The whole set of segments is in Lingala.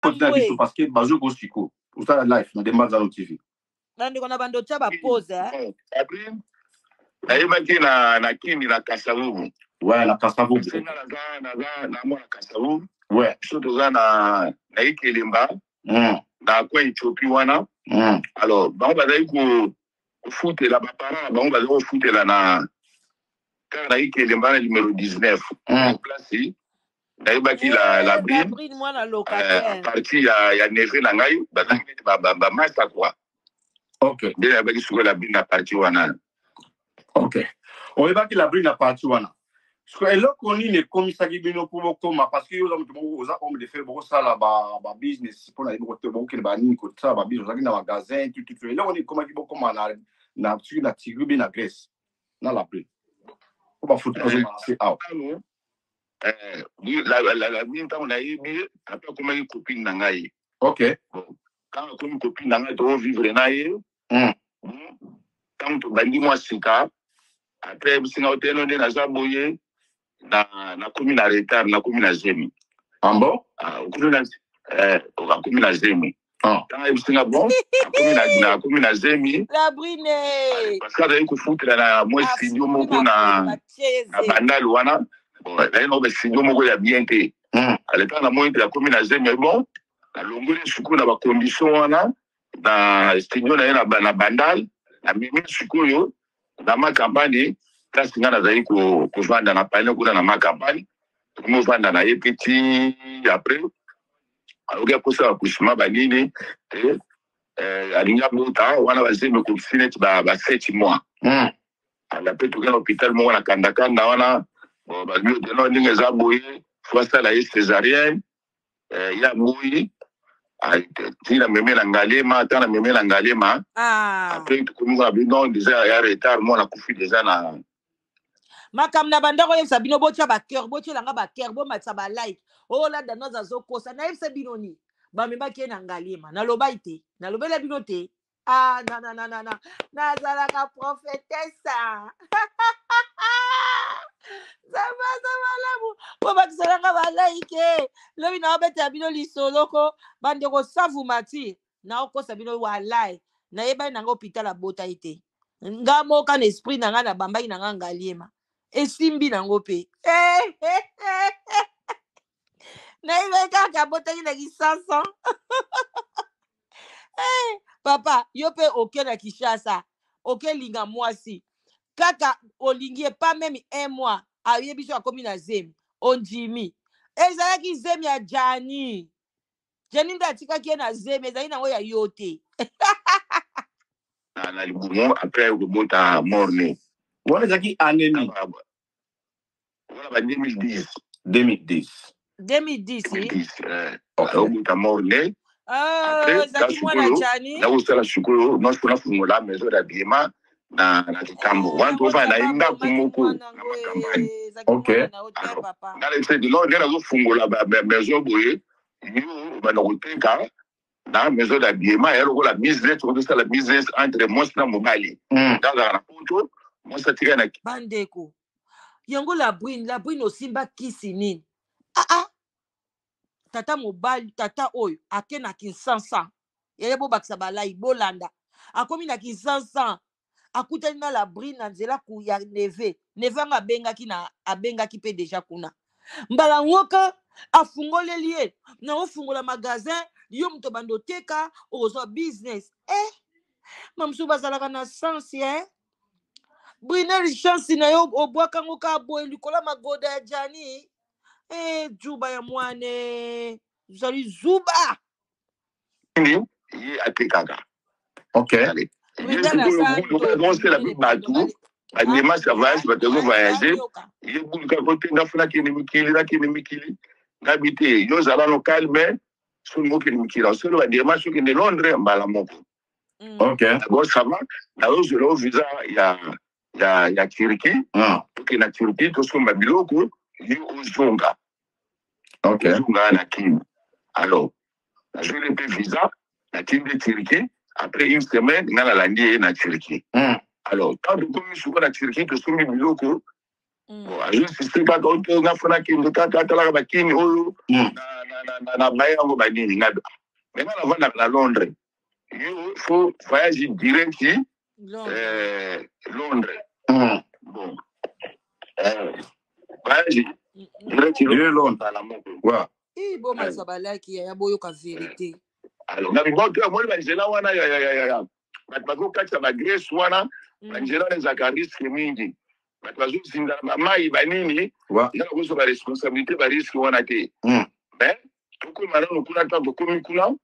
continue parce que bazo go siko. Pour ça live na demande dans TV. Nandi kona bando taba pose Après naimaki na kini na Kasavubu. Ouais, la Kasavubu. Na mwana Kasavubu. Ouais. Surtout na Ikelemba. Na kwa Ethiopie wana. Alors, ba bazali ko foot la ba parents, ba bazali ko foot la na na Ikelemba numéro 19. Place naibaki la brine mwana locataire. Parti ya neve na ngai bazali ba masta quoi. OK. Nde naibaki sur la brine na parti wana. OK. On va que la brine na parti wana. Et là, on est comme ça qui vient pour comment parce que vous avez hommes de faire beaucoup ça là bas business pour la côté beaucoup de bani côté ça bas business dans un magasin tout là on est comment qui beaucoup na sur la tigre bien la Grèce dans la pluie on va foutre c'est out la mine tant on a eu après comment une copine na ngai. OK quand une copine na ngai to vivre na ye tant to bandi moi sika après singa hôtel on est na zaboye na commune à retard na commune à Zemi. En bon? Commune à Zemi. Quand il singa bon, na commune à Zemi. La brine. Parce que d'ailleurs que foutre na moi studio moko na bandal wana. Bon, là no be studio moko ya bien té. À l'état na moi la commune à Zemi bon. La longole suku na ba condition wana na studio na bandal na mimi suku yo na ma campagne. Parce que nous avons vendre na panneau dans ma campagne, nous vendre na petit après alors que ça accouchement banini alinga bota wana bazeme ko finit ba 7 mois ala petu kana hôpital mo wana kanda wana ba bio de no ninga za boye fois ça la césarienne ya boye tina memela ngalema tana memela ngalema après tu commences à non déjà ya retard mo na kufi déjà na makam na bandako yebisa bino botia ba cœur botia langa ba cœur bo matsa ba like o la dano za zokosa na yebisa bino ni ba mema ke na ngalema na loba ite na lobela bino te na zala ka prophétesse zama lamu bo bakisala nga ba like lobi na obeta bino lisoloko bande ko savu mati na okosa bino wa like na yeba na ngo hôpital a bota ite nga moka na esprit na nga na bambai na nga ngalema esimbi nango pe na ibe kaka botaki na kisansa papa yo pe oke na Kishasa oke linga mwasi kaka olingi pas même un mois ayebi so akomi na Zemi onjimi ezalaki Zemi ya Jani nda atikaki na Zemi ezali nango ya yote na libumo après remonta morne. Voilà zaki année voilà ba 2010 remonta morne. Zaki mwana Jani na usala shukuru no sona fungola maison d'habillement na kitambo wantu va na inda kumoko na makampani. OK na le fait de l'ordre na zo fungola ba maison boye yo ba na kuteka na maison d'habillement et la business on ça la business entre moi na mobali dans la poto moi ça tire na bandeko yango la brune osimba kisi nini tata mobali tata oyo akena Kinshasa yele bo bakisa balai bolanda akomi na Kinshasa akutani na la brune na nzela ku ya neve nga abengaki pe déjà kuna mbala ngoka afungoleli ye na ofungola magasin yo mto bando teka ozo business mamsu bazalaka na sens Brunel chance na yo obwaka ngoka boye likola magoda ya Jani juba ya mwane zali zuba ni ye atekaka. OK on c'est la plus bateau anima ça voyage va devoir voyager ye bulka côté ngafuna kini mikili ngabite yo zala local mais sur mo kini mikili sur la démarche qui de Londres mbala moko. OK bon ça va là je le visa ya Turquie qui na Turquie to somba biloko yo ozonga. OK ozonga na kini alors je le visa na kini de Turquie après une semaine ngala landi na Turquie. Alors quand de comme sur la Turquie to somba biloko bon je sais pas quand on a fait kini kaka la ba kini oyo na na bayango banini ngabe maintenant la vendre à Londres il faut voyager direct Londres bon voyager direct Londres à la moko ouais bon mazabalaki ya boyoka vérité alors na biboto moi banjela wana ya batako katsa ba Grèce wana banjela za risque mingi batwazo zinda mai banini na koso ba responsabilité ba risque wana te mais tout malano kuna tanto komi kuna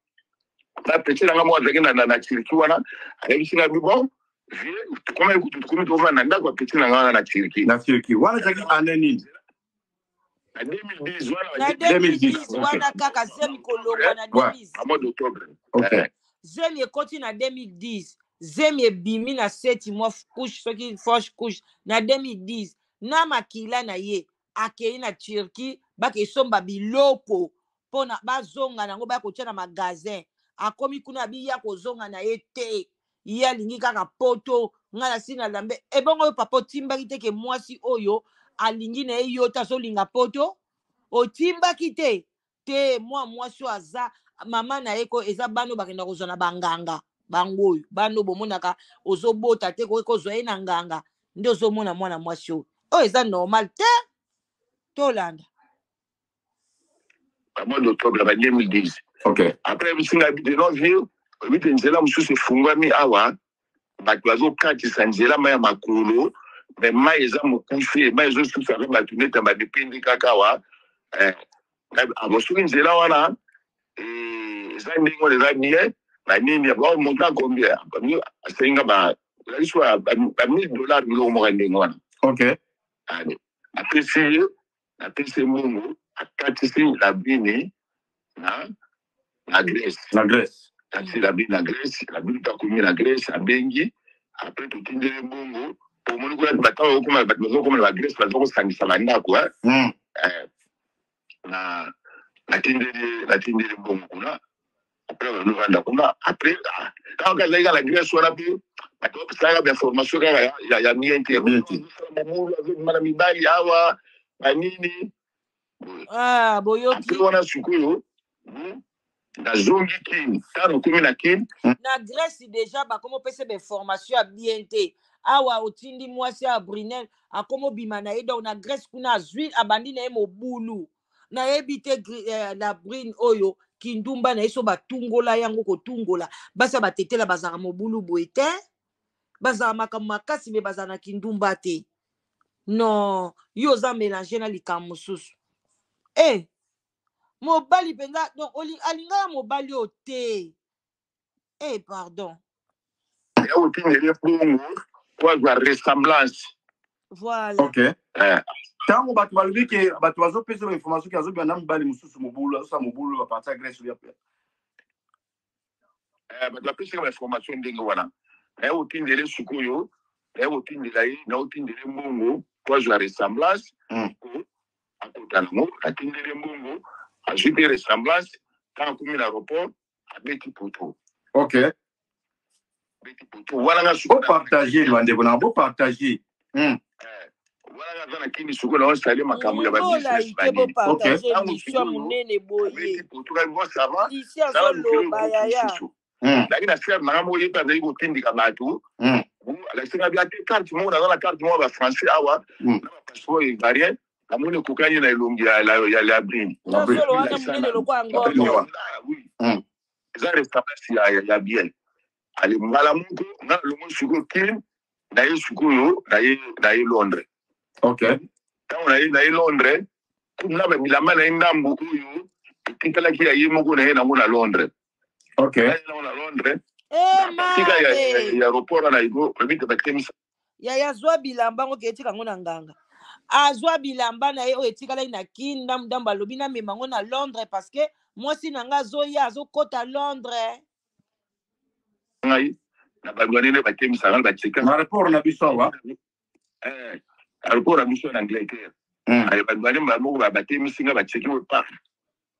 na petit na moi avec na Turquie wana avec singa bon comment écoute comment tu vas nanda kwa petit na Turquie wana zaki aneni na 2010 wana 2010 wana kaka zemi kolongwa na 2010 à mois d'octobre OK zemi ekoti na 2010 zemi ebimi na 7 mois couche soki foche couche na 2010 na makila na ye akei na Turquie bakesomba biloko pona bazonga nango bakotia na magasin akomi kuna biya kozonga na ye te ye alingi kaka poto nga na sina lambe ebongo oyo papa otimbaki te ke mwasi oyo alingi na ye yo te azolinga poto otimbaki te mwasi oyo aza mama na ye ko eza bano bakenda kozwa na banganga bango oyo bano bomonaka ozobota te kozwa ye na nganga nde ozomona mwana mwasi oyo eza normal te tolanda à mois d'octobre 2010 OK après bisinga bide no vieux bide nzela mususu efungwami awa bato bazokatisa nzela mai ya makolo me mai eza mokufi mai ezosusaka bato neti badepende kaka awa abosoki nzela wana eza ndenge wana eza bien banini monta combien asenga ezaliswa ba $1000 biloko moko ndenge wana OK apesi mungu akatisi labini na Grèce kasi labini na Grèce labini takomi na Grèce abengi après totindeli mbongo omoni kuna bato bazokoma na Grèce bazokosangisa bandako natindeli mbongo kuna après banovanda kuna après kaka kazalaki na Grèce wana mpe bato bapesalaka bainformation kaka ya mien te azobima na mibali awa banini boyoki wana sikoyo nazongi kini tano komi na kini na Grèce déjà bakomo pesa bainformation ya bien te awa otindi mwasi ya Brunel akomo bima na ye donc na Grèce kuna azwi abandi na ye mobulu nayebi te la brine oyo kindumba na ye so batungola yango kotungola basa batetela bazala mobulu boye te bazala makambo makasi me bazala na kindumba te non yo oza mélange na likambo mosusu mobali mpenza donc alingaka mobali oyo te pardon ya otindeli bongo po azwa ressemblance voilà OK ntango bato balobi ke bato bazopesa bainformation ke azobima na mobali mosusu mobulu azosala mobulu baparti ya Grèce oyo bato bapesaka bainformation ndenge wana naye otindeli sikoyo naye otindela ye na otindeli mbongo po azwa ressemblance akota nango atindeli mbongo azwi te ressemblance ntango akomi na aéroport abeti poto OK wana nga sikoyo bopartage bandeko na bopartage wana aza na kini sikoyo na osali makambo ya babusiness monene boye lisi azoloba yaya ndaki na frère nanga moko ye mpe azali kotindika bato alakisinga bia te carte moko naza na carte moko bafrançais awa na bapasseport ivoirien namoni ekokani na elongi ya labrini eza restaurance ya bien ale mbala moko nga longo sikoyo kini na ye sikoyo na ye Londres OK ntango na ye Londres na babilamba na ye ndambo oyo etikalaki ya ye moko na ye nango na Londres OK na Londres tika ya aéroport na igo obite batemisa yaya azwa bilamba ngo ke etika ngo na nganga azwa bilamba na ye oyo etikalaki na kini ndambo alobi namema ngo na Londres parce que mwasi na nga azoya azokota Londres ngai na bagwanene batemisanga batika na rapport na biso awa aéroport na biso na Angleterre ale bagwanene moko batemisinga batiki pa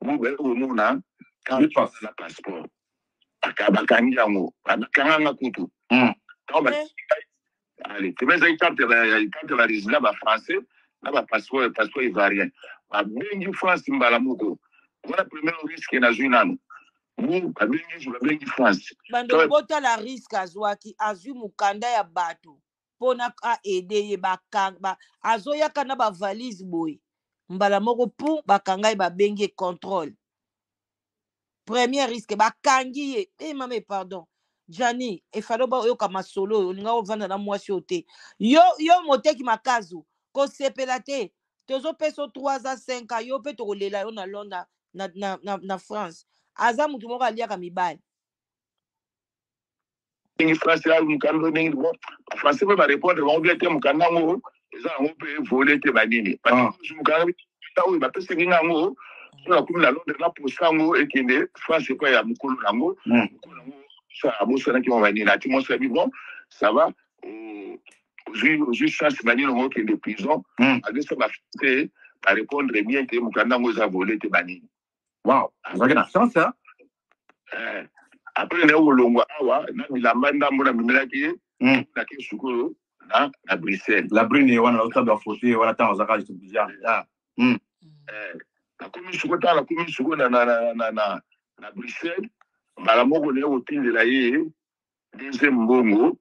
muna na passeport bakangi yango bakanganga kutu ale temeza carte ya résident ba français na ba passeport ivoirien babengi France mbala moko Voilà le premier risque na zunano. Vous babengi France. Bando bota la risque azwaki azu mukanda ya bato. Pona a aider ye bakanga azoya kana ba valise boy. Mbala moko pou bakanga ba bengi contrôle. Premier risque bakangi ye. Eh mame pardon. Jani, e falo ba yo kama solo, olinga ovanda na mwasi ote. Yo moteki makazu, ko sepela te. Tozo peso 3 à 5 ans, yo pe to lela yo na Londres na France. Aza mutu moko aliaka mibali. Ngi France ya mukando ningi bon. France ba répondre on bien te mukanda ngo, eza ngo pe voler te banini. Parce que mukanda ta o ba pese nginga ngo, la comme la Londres la posango et kende France ko ya mukulu nango. Ça a beau qui vont venir là, tout le monde se dit bon, ça va. Juste ça, c'est manière dont il est de prison. Avec ça, va faire à répondre bien que mon candidat nous a volé tes bannis. Waouh, vous avez la chance, hein? Après, on est au Longwa, on a manda mon ami qui est qui sukuru na Bruxelles. La brune, on a autant de photos, on attend aux arrages de bizarre. La commission na Bruxelles. Malamoko ne otindi la ye deuxième mbongo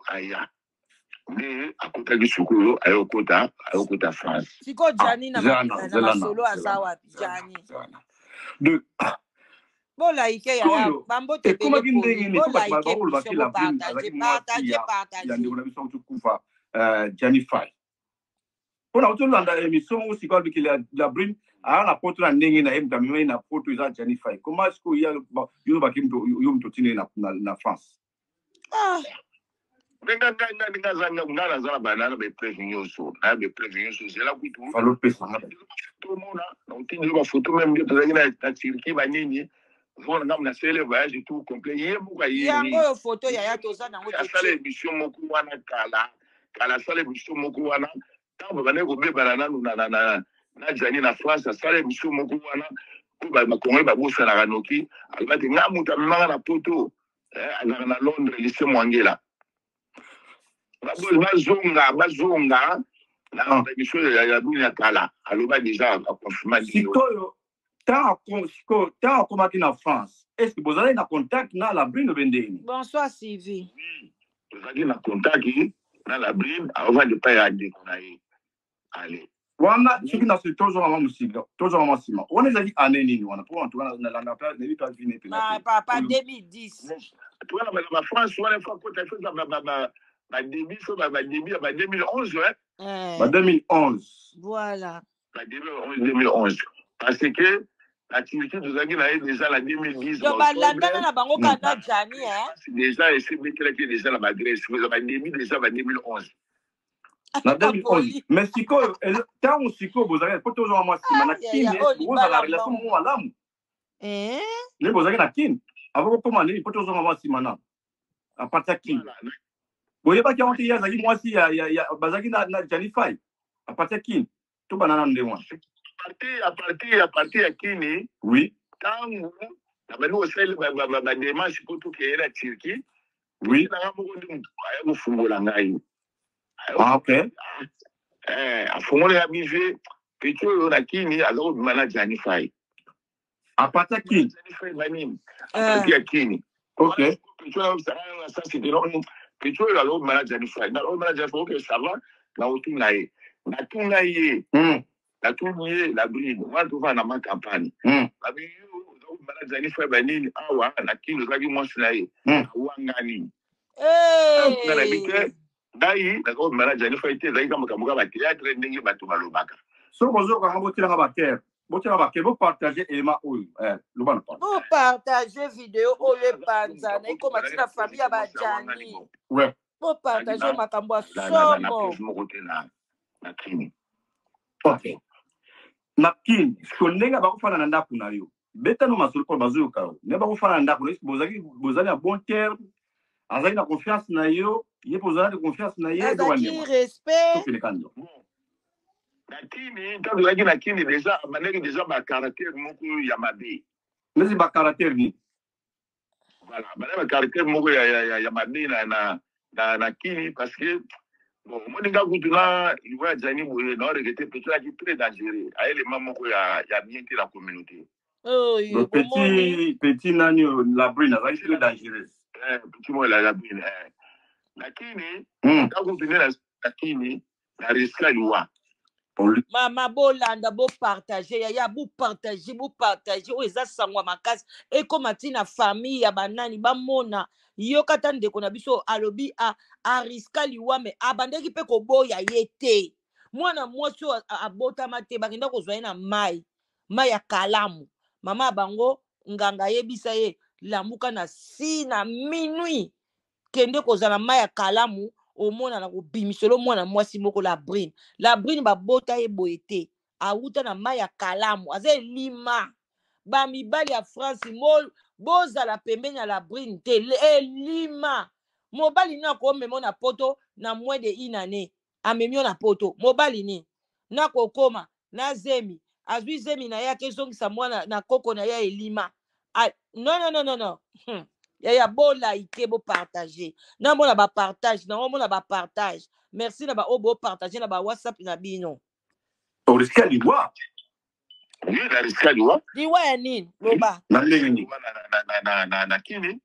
aya mais akota kisukulu ayokota France. Siko Jani na masolo asawa Jani. De bola ike ya bambo te comment indenge ni bola ko ba ike la partage. Ya ndiko na biso kufa Jani Fai. Ona utolanda émission aussi quoi avec la brune. Ah, la porte la ndenge na yem kamime na porte za Jani Fai. Comment est-ce qu'il y a yo ba kim yo mtotine na France? Nga zanga ngana za banana be prévenir so. Na be prévenir so c'est là kutu. Falo pesa nga. Tout le monde na utini ba photo même de tozaki na Turquie ba nini. Vona ngam na sele voyage et tout complet. Yemu ka yini. Yango photo ya toza na ngoto. Sala émission moko wana kala sala émission moko wana. Tango bane ko be banana na Jani na France sala émission moko wana ko ba Congo ba bosa na Kanoki albati nga muta manga na poto na Londres lycée Mwangela bazonga na émission ya Dunia Kala aloba déjà a confirmé sikoyo ta komaki na France est-ce que vous avez na contact na la brune bendeni? Bonsoir Sylvie. Vous avez na contact na la brune avant de pas y aller allez wana soki na se toujours mama musiga toujours mama sima wana ezali année nini wana pour en tout cas na langa pa ne pas vine pe na papa 2010 toi la France wana fois quand tu fais ba début so ba début ba 2011 ouais ba 2011 voilà ba 2011 parce que la Turquie nous a dit déjà la 2010 donc ba landana na bango kana Jani c'est déjà et c'est bien que déjà la Grèce ba début déjà ba 2011 na 2011 mais sikoyo tango sikoyo bozalaki po tozwa mwa nsima na kine bozala relation mo malamu ne bozalaki na kine avant kokoma nini po tozwa mwa nsima na aparti ya kine boyebaki yango te ye azalaki mwasi bazalaki na Jani Fai aparti ya kine to banana nde wana à partir ya kine oui tango na bani osali badémarche po tokeye na Turquie oui nanga moko ndi motu aya kofungola ngai. Ok. Afungola ya bive petrol na kini alors mana Jani Fai. Apata kini. Jani Fai banini. Apata ya kini. Ok. Petrol ça c'est de non. Petrol alors mana Jani Fai. Na mana Jani Fai que ça va na otuna ye. Na tuna ye. Na tuna ye la bride. Moi tu vas na ma campagne. Abi yo mana Jani Fai banini awa na kini zaki mwasina ye. Wangani. Na bite dai d'accord manager ni faite dai kama kamuka ba théâtre ndenge bato balobaka so bozo ka ngabotela nga baker botela baker bo partager élément oyo lobana pa bo partager vidéo oyo panza na iko matina famille ya ba Jani ouais bo partager makambo ya somo na kini ok na kini ko ndenge ba kufana na ndaku na yo beta no masolo ko bazo ka ne ba kufana na ndaku bozali na bon terme azali na confiance na yo ye posana de confiance na ye de wani respect lakini ntango yaki na kini déjà maneki déjà ba caractère moko ya mabe mais ba caractère ni voilà ba caractère moko ya mabe na kini parce que Bon, moi, je il voit Gianni Boye, non, regretter peut-être qui est très dangereux. À les mamans qui a bien été la communauté. Le petit nani, la brune, ça c'est très dangereux. Petit moi, la brune. Lakini, quand vous venez lakini, la risque à loi. Mama bolanda bo partager ya bo partager o eza sangwa makasi e koma tina famille ya banani ba mona yo kata ndeko na biso alobi a riska liwa me abandeki pe ko boya yete mwana mwasi abotama te bakenda kozwa na mai ya kalamu mama bango nganga yebisa ye lamuka na si na minuit kende kozala mai ya kalamu omona na kobimiselo mwana mwasi moko la brine babota ye boye te awuta na mai ya kalamu aza elima bamibali ya France bozala pembeni ya la brine te elima mobali ni akomema na poto na moins de une année amemi na poto mobali ni nakokoma na zemi azwi zemi na ye akezongisa mwana na koko na ye elima non ya bola ike bo partager na mona ba partage na mona ba partage merci na ba obo partager na ba WhatsApp na bino au risque à liwa oui la risque à liwa liwa ya nini loba na lengi na kini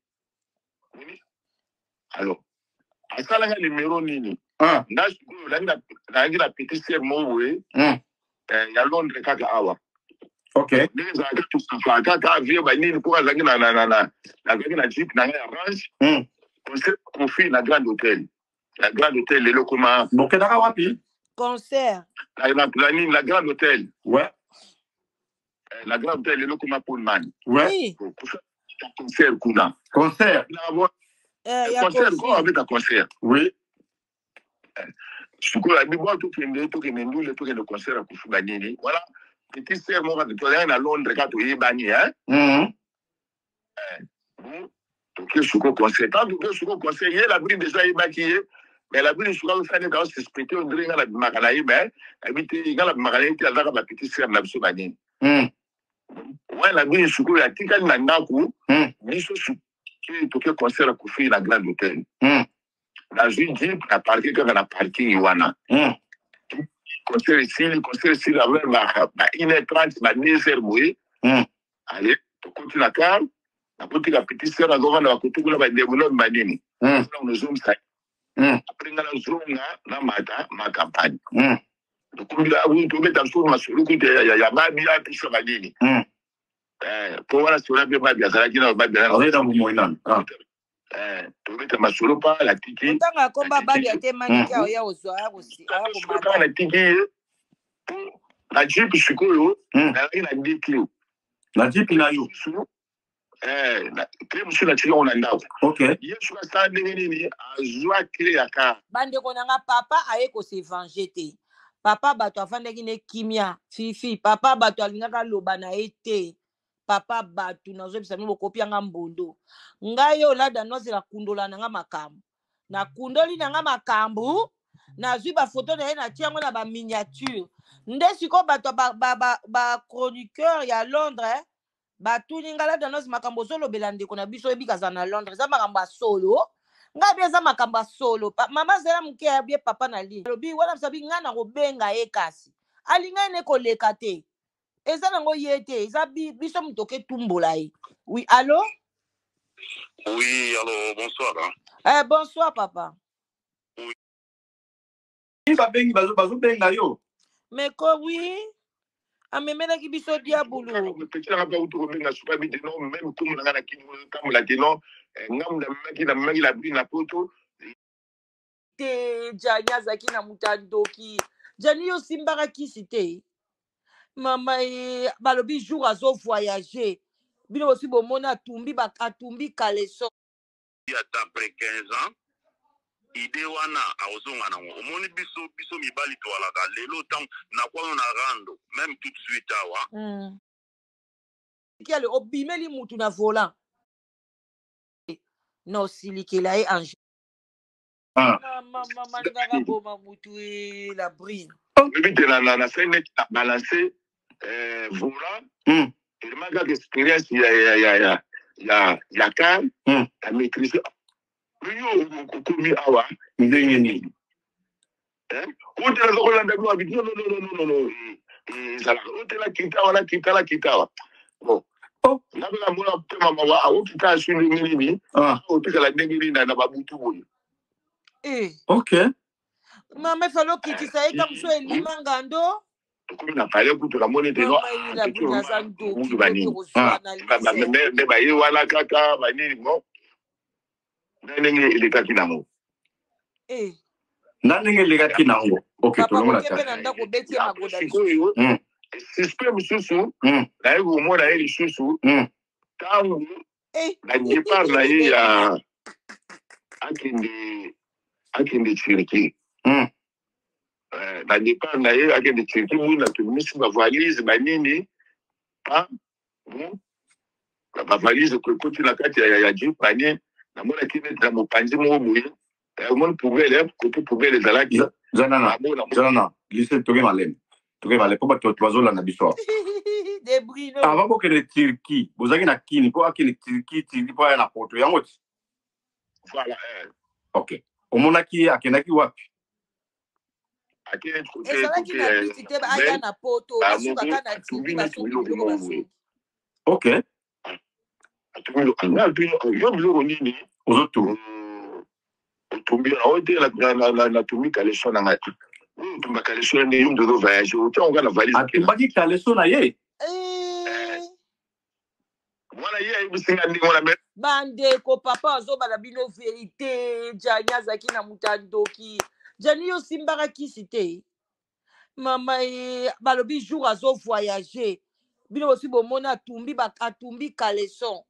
alors asala nga numéro nini ndashukuru langi na petit sœur mowe ya Londres kaka awa. Okay. Neza kaka vie ba nini kwa zangi na jeep na orange. Confie na Grand Hôtel. La Grand Hôtel le lokoma. Bokeda wapi? Concert. La Grand Hôtel. Ouais. La Grand Hôtel le lokoma Pullman. Ouais. Concert kuna. Concert. Concert quoi avec un concert. Oui. Sukuru abibo to kende ndule to kende concert à kufuga nini. Voilà. Petit sœur moi quand tu es à Londres quand tu es bani hein. Donc sukuru concert quand tu sukuru concert il la brine déjà est maquillée mais la brine sukuru fait dans ce spectacle on dirait la makala yi mais habité dans la makala yi la ba petit sœur na biso bani. Ouais la brine sukuru ya tikali na ndaku biso sukuru to ke concert à kufuga la Grand Hôtel. La jeep na parking quand na parking wana. Concert ici la ba 1h30 ba 2h moye. Allez, to continue la car, na poti la petite sœur na govana ba kutugula ba develop ba nini. On zoom ça. Après na zoom na mata ma campagne. To kula wu to beta so masulu ku ya ba biya pisa ba nini. Pour wala sur la ba biya sala kina ba biya. Allez dans mo inan. To beta masulu pa la tiki. Tanga komba ba biya te maniki ya ozwa ya kosi. La tiki la jeep sikoyo na ina dikio. La jeep ina yo. Clé monsieur la tiki on a ndao. Okay. Yesu ka sa nini azwa clé ya ka. Bande konanga papa aye ko se venger te. Papa bato afandaki ne kimia fifi papa bato alingaka loba na ete. Papa batu na zobisa no kopia nga mbondo. Ngai yo lada no la kundola na nga makambu. Na kundoli na nga makambu. Na zui ba photo na ye na tiango na ba miniature. Nde siko bato ba chroniqueur ya Londres batu ningala danos makambo solo belande kona biso ebikaza na Londres za makambo solo nga bia za makambo solo mama zela muke ya bie papa na li lobi wala msabi nga na kobenga ye kasi alinga ne koleka te eza nango yete eza biso mutoke tumbola ye. Oui allô? Oui allô bonsoir bonsoir papa. Ba bengi bazo benga yo. Mais ko oui amemela ki biso diabulu. Petit na ba uto benga super bi non même comme na na kini comme la non ngam na maki la bi na poto. Te janya zaki na mutandoki. Jani yo simbara kisi te. Mama balobi jour azo voyager. Bino aussi bomona atumbi kaleso. Il y a d'après 15 ans. Ide wana awozonga nango omoni biso mibali to alaka lelo tam na kwa na rando même tout de suite awa kiale obimeli mutu na volant no silikela e ange mama ngaka boma mutu la brine bibite na scène na balancer volant il m'a expérience ya kan à maîtriser yo komi awa ndenge nini On te la Rolanda Gloire, non. Ça on te la Kitawa. Bon. Oh, là, la moula, maman, à où tu t'as su le mini, au plus à la déguisée dans la baboutou. Ok. Maman, il fallait qu'il t'aille comme ça, et l'imangando. Comme il n'a pas l'air de la monnaie de l'or. Mais voilà, caca, il est kakinamo. Nanenge les gars qui n'ont ok, tout le monde a système sous là où moi là il sous quand la départ là il y a akende Turquie la départ là il akende Turquie où la tout mis ma valise banini pas bon la valise que côté la carte il y a du panier na moi qui met dans mon panzi mo boye mon pouvait les côté pouvait les alaki zanana lycée toge malem pour tu oiseau là na biso des brino avant que les Turquie vous avez na kini pour akini Turquie pour na poto yango voilà ok omonaki akenaki wapi akene côté na visite ba aya na poto basuka kana tibi basuka ok atumilo yo bilo nini ozoto otumbi la tumbi kaleso na ngati tumba kaleso ne yum do voyage autant on va la valise atumbaki kaleso na ye voilà ye bisinga ndi ngona me bandeko papa azobala bino vérité jani azaki na mutandoki jani yo simbaka kisi te mama balobi jour azo voyager bino bosi bomona atumbi kaleson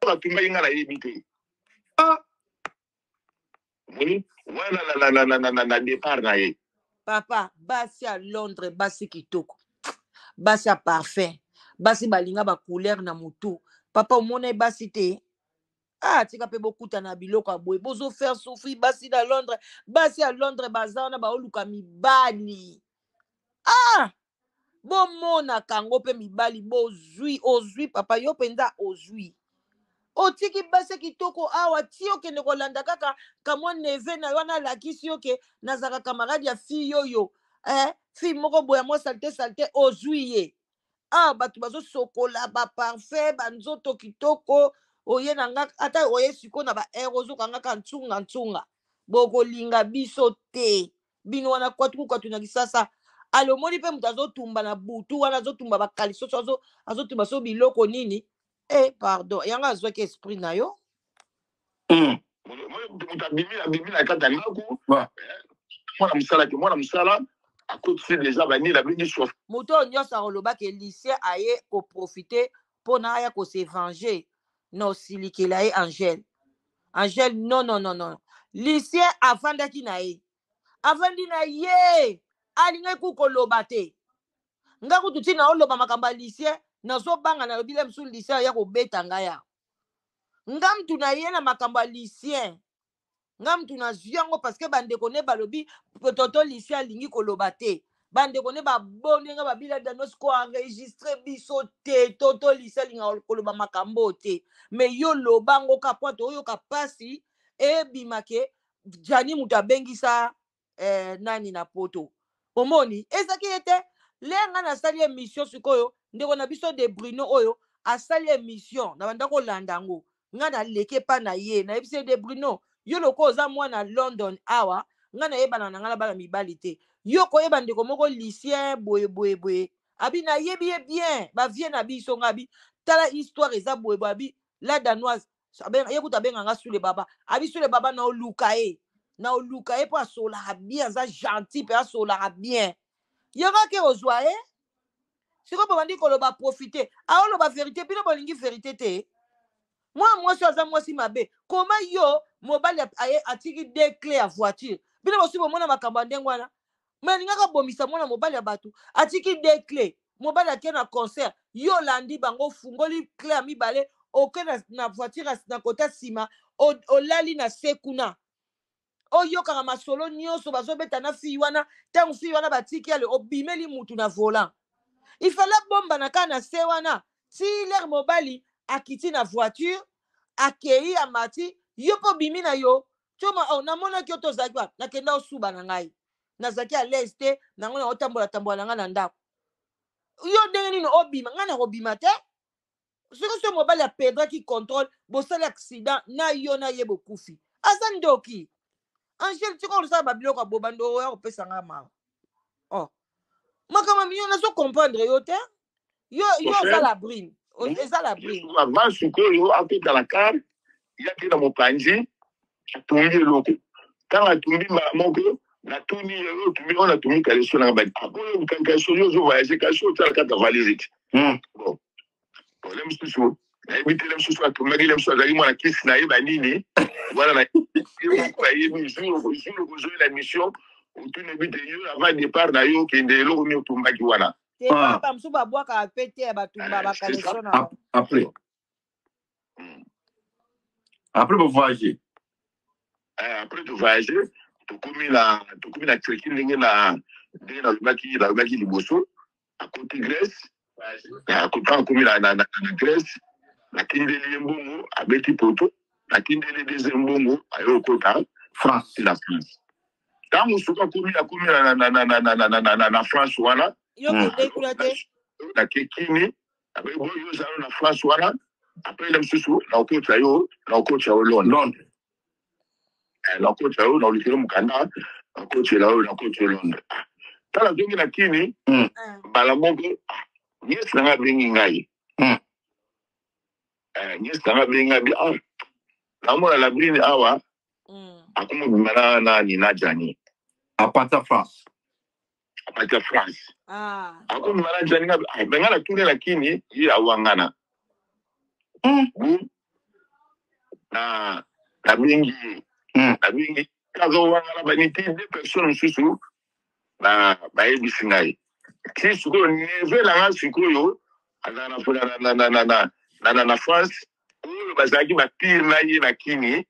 atumba inga na yebi te oui na départ na ye papa basi à Londres basi kitoko basi à parfum basi balinga ba couleur na mutu papa omona basi te tika pe bokuta na biloko aboye bozo faire souffrir basi à Londres bazana ba oluka mibali bomona kango pe mibali ozwi papa yo penza ozwi otiki basi kitoko awa ti okende kolanda kaka kamwa neve na wana alakisi yoke nazaka camarade ya fille yoyo fille moko boya mwa salte ozwi ye bato bazosokola baparfum banzoto kitoko oye na nga ata oye siko na baere ozokangaka ntsunga bokolinga biso te bino wana kwatu na kisasa alomoni mpe moto azotumba na butu wana azotumba bakalisoso azotumba so biloko nini pardon yango azwaki esprit na yo mwana mosala akotisi deja banila bini chauffe moto oyo nyonso akolobaki lycée aye koprofite mpona aya kosevenger na osilikela ye angele non lycée avandaki na ye avandi na ye alingaki kukoloba te nga kutu ntina oloba makambo ya lycée nazobanga na lobile mosusu lycée aya kobeta ngai ya nga mtu na ye na makambo ya lycée nga mtu nazwi yango parceke bandeko ne balobi toto lycée alingi koloba te bandeko ne baboni nga babila danos ko enregistre biso te toto lycée alinga koloba makambo te me yo lobango ka pointe oyoka pasi ebimake jani mutu abengisa nani na poto omoni ezaki ete lenga nasali émission sikoyo ndeko na biso de Bruno oyo asali émission na banda kolanda yango nga naleke pa na ye nayebisi de Bruno yo loko oza mwana London awa nga nayebana na nga na bana mibali te yo koyeba ndeko moko lycée boye abi nayebi ye bien bavie na biso nga abi tala histoire eza boye abi la danoise yekuta abenganga Sule Baba abi Sule Baba na oluka ye po asolaka bien aza gentil mpe asolaka bien yoka ke ozwa ye sikoyo babandi koloba profite aoloba vérité bino bolingi vérité te mwa mwasi aza mwasi mabe koma yo mobali aye atiki de clé ya voiture bino bosi bomona makambo ya ndenge wana malingaka bomisa mwana mobali ya bato atiki de clé mobali atie na concert yo olandi bango fungoli clé ya mibale oke na voiture na kota nsima olali na se kuna oyokaka masolo nyonso bazobeta na fille wana ntango fille wana batiki ale obimeli mutu na volant ifala bomba na kaka na se wana ti lere mobali akiti na voiture akei amati yo mpo bimi na yo choma oh namona ki oto zakwa nakenda osuba na ngai nazaki à l'aise te nango na otambola tambola nga na ndako yo ndenge nini obima nga na obima te soki so mobali ya perdaki contrôle bosali accident na yo na ye bokufi aza ndoki angele tika olusala babiloko aboba ndo oya kopesa nga mawa oh makama miyo nazo comprendre yo te yo oza la brine eza la brine avant sikoyo akota la car yaki na mopanzi atumbi eloko ntango atumbi mbala moko natuni yo tumbi oyo natumi kaleso nanga badi akoyo kaleso yo ozovoyage kaleso otala kaka valise ti bon le mosusu nayebi te le mosusu atumbaki le mosusu azalaki mwana kisi nayeba nini wana nayebi jour okozoyela mission otunebi te yo avant départ na yo okende eloko nini otumbaki wana te papa mosusu babwaka pe te batumba bakaleso na après vous voyager après de voyager tokomi na Turquie ndenge nalobaki liboso akoti Grèce akomi na Grèce natindeli ye mbongo abeti poto natindeli deuxième mbongo aye okota France na France ntango mosuku akomi na France wana nakekini boyo ozala na France wana après le mosusu naokota yo Londres nakota yo na olikelo mokanda nakotela oyo nakota yo Londres tala zongi na kini mbala moko nyesi nanga abengi ngai nyesi nanga abengi ngai namona la brine awa akomobima na nina jani apata France akomobima na jani benga na tune lakini ye awangana nabengi kaza owangana baniti 2 personnes mosusu bayebisi ngai ti sikoyo neve nanga sikoyo azala na France oyo bazalaki bapire na ye na kini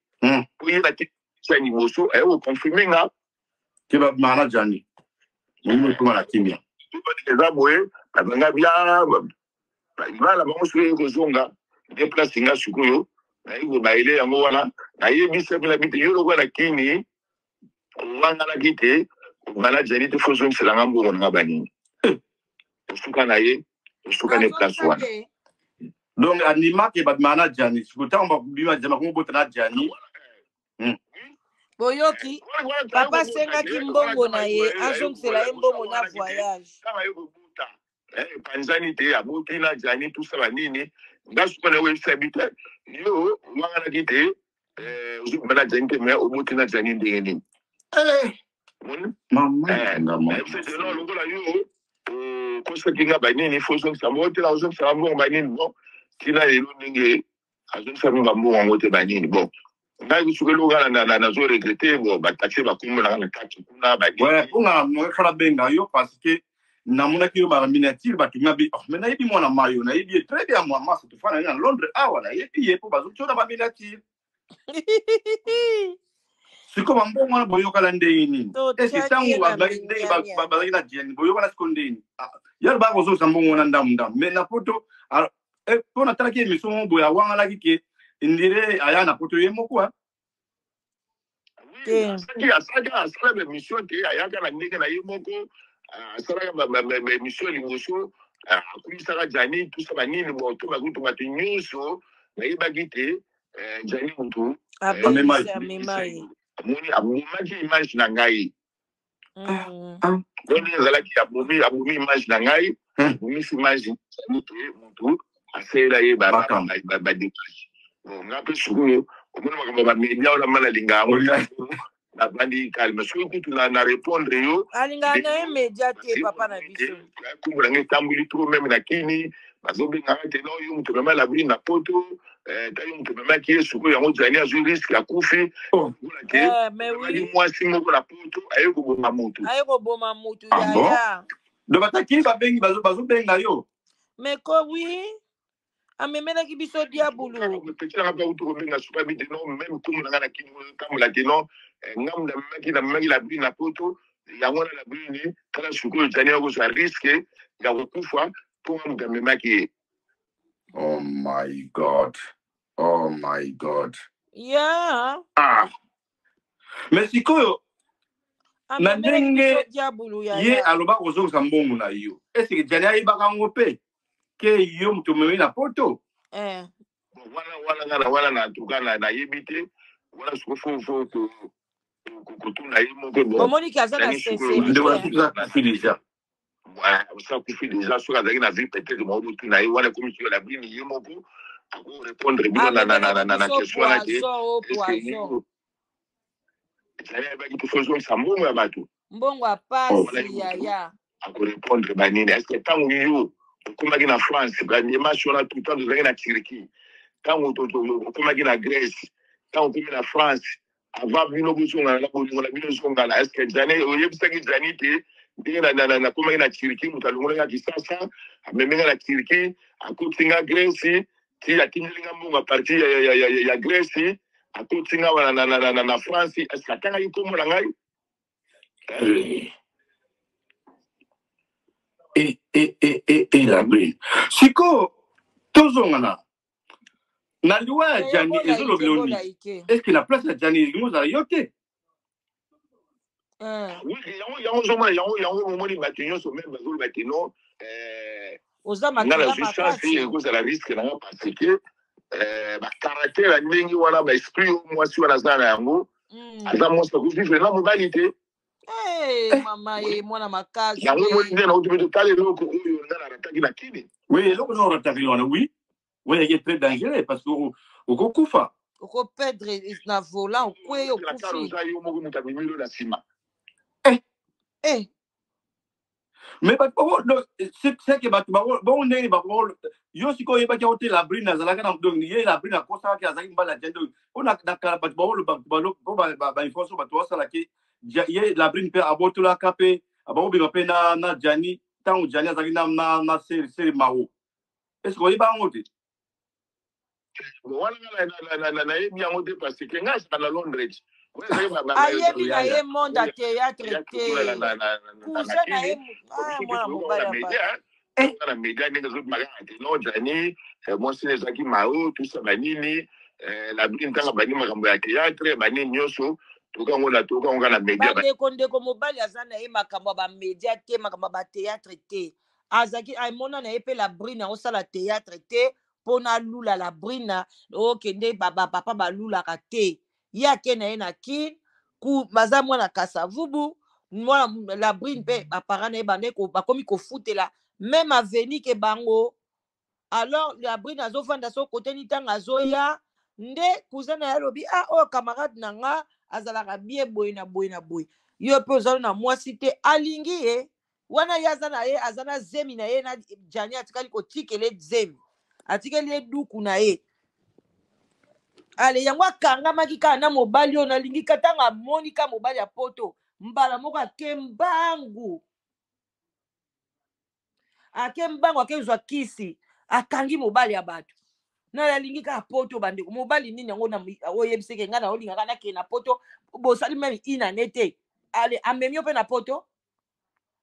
po ye nakisa liboso aye koconfirme nga ke bamana jani moyimotuma na kimia eza boye bazanga bia bala bango soki eye kozonga deplace nga sikoyo naye baele yango wana nayebisa mpe na bite yo lokwa na kini owanganaki te obana jani te fo zongiselanga mbongo nanga banini osuka na ye osuka ne place wana donc animaki bamana jani sikotango bakubima jani bakomobota na jani boyoki papa asengaki mbongo na ye azongisela ye mbongo na voyage panzani te aboti na jani tusa banini nga suka na oyebisa bite yo owanganaki te ozokuma na jani te me oboti na jani ndenge nini lokola yo okosaki nga banini fo ozongisa mbongo te na ozongisaka mbongo banini bon tina lelo ndenge azongisa mbongo mbongo yango te banini bon ngai soki eloko nazo regrete bon bataxe bakombo nanga na kati kuna banini fala benga yo parce que namonaki yo baminiature batumia bi mais nayebi mwana mayo nayebi ye très bien moi masa tofana na Londres awa nayebi ye mpo bazotuna baminiature siko bambongo wana boyokala ndenge nini eske ntango bazalaki na jeni boyokala siko ndeni yalo bakozongisa mbongo wana ndamu mais na poto mpo natalaki émission mo boye awangalaki ke indire aya na poto ye moko asala bamission te ayaka na ndenge na ye moko asalaka bamission liboso akumisaka jani tusa banini moto bakutu bato nyonso nayebaki te jani mutu abomaki image na ngai ndenge ezalaki abomi image na ngai abomisi image jani te mutu asalela ye badepage nga mpe sikoyo omona makambo bamedia oyo namana alinga yango nabandi kalme soki kutu na répondre yo alingaka na ye media te papa na biso kumbu nanga etamboli tro meme na kini bazobenganga te no yo moto mema labri na poto ta yo moto memaki ye sikoyo yango jani azwi riske akufi olake mwasi moko na poto aye koboma mutu yaya do batakili babengi bazobenga yo mais ko oui amemelaki biso diabulu petilanga mpe autu kobenga suka bi te no meme kumbu nanga na kini otambola te no ngambu namemaki labri na poto yango na labri ni kala sikoyo jani akozwa riske ya kokufa mpo nga moto amemaki ye oh my god yeah Mais sikoyo na ndenge ye aloba kozongisa mbongo na yo. Est-ce que Jani ayebaka ngo pe ke yo mutu omemi na poto? Wana na tuka na yebite wana soko kutuna ye moko bo. Omoni kaza na sincérité. Ça kufi déjà sur avec na vie peut-être mo mutu na ye wana comme sur la bini ye moko ako répondre bino na question là que Jani ba ki faisons ça mbongo ya bato. Mbongo apasi ya. Ako répondre banini est-ce que tango yo okomaki na France bandemasi wana tout le temps tozalaki na Turquie ntango okomaki na Grèce ntango okomi na France avant bino bozongana na bolingo na bino ezongana est ce que Jani oyebisaki Jani te ndenge nakomaki na Turquie moto alongolanga Kisasa amemenga na Turquie akotinga Grèce ti atindelinga mbongo aparti ya Grèce akotinga na France est ce que atangaki nkombo na ngai la brille. Siko, tozongana. Na liwa ya Jani ezolo biloni. Est-ce que la place ya Jani nous a yoté? Oui, yango momoni batenyo so même bazolo bateno ozama ngala jusqu'à cause la risque na parce que ba caractère ndenge wana ba esprit moi si wana zana yango aza mo sa kuvivre na modalité. Mama ye mwana makazi. Yango mo ndena utubeto tale loko oyo ndana rataki na kini. Oui, loko no rataki wana oui. Oui, il est très dangereux parce que au kufa. Au perdre na volant kwe yo kufi. Yo mo ko mutabimilo na sima. Mais c'est que bon ne ba yo siko yeba ka hotel la brina zalaka na donc ye la brina kosa ka azaki mbala jendo ona dakala ba ba information ba to sala ki ye la brine pe aboto la kape abo bi pe na Jani tant Jani azaki na seri maro est-ce que yeba ngote wana na yebi yango parce que ngai c'est na Londres ayebi na ye monde à théâtre te cousin na ye mwana mobali na média ndenge zo magana te no Jani moi c'est ezaki maro tout ça banini la brine tanga bani makambo ya théâtre bani nyoso tokango na média ndeko mobali aza na ye makambo ba média te makambo ba théâtre te azaki aimona na ye pe la brine osala théâtre te pona lula la brina okende papa balulaka te ye ake na ye na kin ku baza mwana kasavubu mwana la brine pe bapara na ye bande bakomi kofutela même aveni ke bango alors la brine azovanda so koteni ntango azoya nde cousin na ye alobi oyo camarade na nga azalaka bie boye na boye na boye yo mpe ozali na mwasi te alingi ye wana ye aza na ye aza na zemi na ye na Jani atikali kotikele zemi atikeli ye duku na ye ale yango akangamaki kaka na mobali oyo nalingi katanga amoni ka mobali ya poto mbala moko ake mbangu akezwa kisi akangi mobali ya bato na nalingi kaka poto bandeko mobali nini yango oyebiseke ngai na olingaka nakee na poto bosali meme inane te ale amemi yo mpe na poto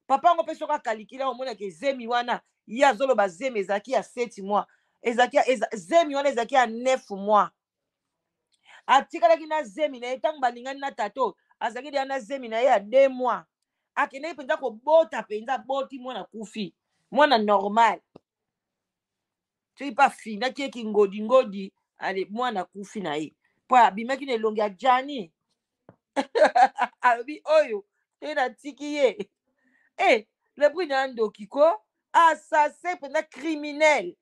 papa yango mpe soki akalikila omonaka ezemi wana ye azoloba zemi ezalaki ya 7 mois zemi wana ezalaki ya 9 mois atikalaki na zemi na ye ntango balingani na tato azalaki deya na zemi na ye ya 2 mois akendeki mpenza kobota mpenza boti mwana kufi mwana normal soki mpa finaki eki ngodi ale mwana kufi na ye mpo abimaki na elongi ya Jani alobi oyo te natiki ye le brine ya ndoki ko assassin mpenza criminel